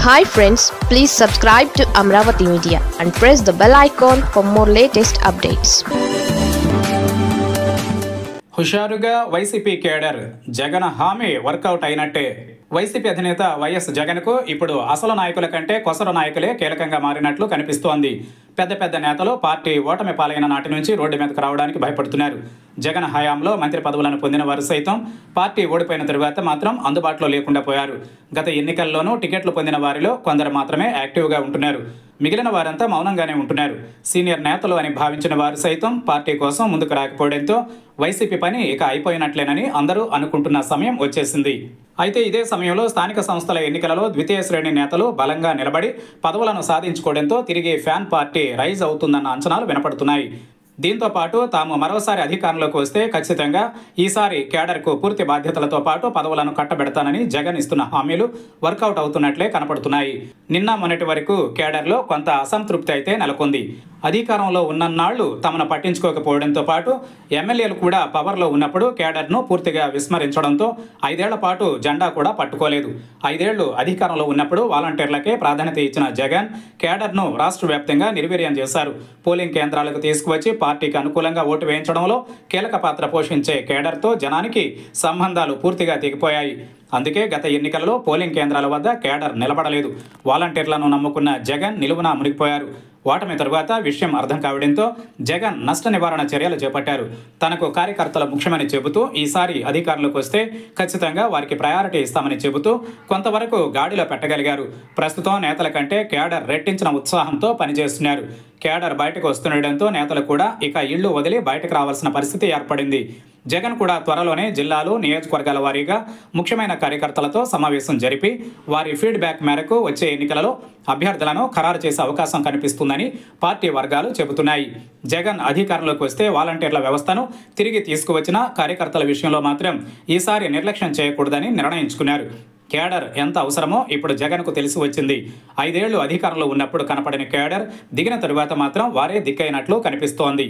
Hi friends, please subscribe to Amravati Media and press the bell icon for more latest updates. హుషారుగా YCP cadre Jagan హామీ work out అయినట్టే. YCP అధినేత YS జగన్కు ఇప్పుడు అసలు నాయకుల కంటే కొసరు నాయకులే కీలకంగా మారినట్లు కనిపిస్తోంది. పెద్ద పెద్ద నేతలు పార్టీ ఓటమి పాలైన నాటి నుంచి రోడ్డు మీదకు రావడానికి భయపడుతున్నారు. జగన్ హయాంలో మంత్రి పదవులను పొందిన వారు సైతం పార్టీ ఓడిపోయిన తరువాత మాత్రం అందుబాటులో లేకుండా పోయారు. గత ఎన్నికల్లోనూ టికెట్లు పొందిన వారిలో కొందరు మాత్రమే యాక్టివ్గా ఉంటున్నారు. మిగిలిన వారంతా మౌనంగానే ఉంటున్నారు. సీనియర్ నేతలు అని భావించిన వారు సైతం పార్టీ కోసం ముందుకు రాకపోవడంతో వైసీపీ పని ఇక అయిపోయినట్లేనని అందరూ అనుకుంటున్న సమయం వచ్చేసింది. అయితే ఇదే సమయంలో స్థానిక సంస్థల ఎన్నికలలో ద్వితీయ శ్రేణి నేతలు బలంగా నిలబడి పదవులను సాధించుకోవడంతో తిరిగి ఫ్యాన్ పార్టీ రైజ్ అవుతుందన్న అంచనాలు వినపడుతున్నాయి. దీంతో పాటు తాము మరోసారి అధికారంలోకి వస్తే ఖచ్చితంగా ఈసారి కేడర్కు పూర్తి బాధ్యతలతో పాటు పదవులను కట్టబెడతానని జగన్ ఇస్తున్న హామీలు వర్కౌట్ అవుతున్నట్లే కనపడుతున్నాయి. నిన్న మొన్నటి వరకు కేడర్లో కొంత అసంతృప్తి అయితే నెలకొంది. అధికారంలో ఉన్నన్నాళ్లు తమను పట్టించుకోకపోవడంతో పాటు ఎమ్మెల్యేలు కూడా పవర్లో ఉన్నప్పుడు కేడర్ను పూర్తిగా విస్మరించడంతో 5 ఏళ్ల పాటు జెండా కూడా పట్టుకోలేదు. 5 ఏళ్లు అధికారంలో ఉన్నప్పుడు వాలంటీర్లకే ప్రాధాన్యత ఇచ్చిన జగన్ కేడర్ను రాష్ట్ర వ్యాప్తంగా నిర్వీర్యం చేశారు. పోలింగ్ కేంద్రాలకు తీసుకువచ్చి పార్టీకి అనుకూలంగా ఓటు వేయించడంలో కీలక పాత్ర పోషించే కేడర్తో జనానికి సంబంధాలు పూర్తిగా తెగిపోయాయి. అందుకే గత ఎన్నికలలో పోలింగ్ కేంద్రాల వద్ద కేడర్ నిలబడలేదు. వాలంటీర్లను నమ్ముకున్న జగన్ నిలువునా మునిగిపోయారు. ఓటమి తరువాత విషయం అర్థం కావడంతో జగన్ నష్ట నివారణ చర్యలు చేపట్టారు. తనకు కార్యకర్తలు ముఖ్యమని చెబుతూ ఈసారి అధికారంలోకి వస్తే ఖచ్చితంగా వారికి ప్రయారిటీ ఇస్తామని చెబుతూ కొంతవరకు గాడిలో పెట్టగలిగారు. ప్రస్తుతం నేతల కంటే కేడర్ రెట్టించిన ఉత్సాహంతో పనిచేస్తున్నారు. కేడర్ బయటకు వస్తుండటంతో నేతలు కూడా ఇక ఇళ్లు వదిలి బయటకు రావాల్సిన పరిస్థితి ఏర్పడింది. జగన్ కూడా త్వరలోనే జిల్లాలు నియోజకవర్గాల వారీగా ముఖ్యమైన కార్యకర్తలతో సమావేశం జరిపి వారి ఫీడ్బ్యాక్ మేరకు వచ్చే ఎన్నికలలో అభ్యర్థులను ఖరారు చేసే అవకాశం కనిపిస్తుందని పార్టీ వర్గాలు చెబుతున్నాయి. జగన్ అధికారంలోకి వస్తే వాలంటీర్ల వ్యవస్థను తిరిగి తీసుకువచ్చిన కార్యకర్తల విషయంలో మాత్రం ఈసారి నిర్లక్ష్యం చేయకూడదని నిర్ణయించుకున్నారు. కేడర్ ఎంత అవసరమో ఇప్పుడు జగన్కు తెలిసి వచ్చింది. 5 ఏళ్లు అధికారంలో ఉన్నప్పుడు కనపడిన కేడర్ దిగిన తరువాత మాత్రం వారే దిక్కైనట్లు కనిపిస్తోంది.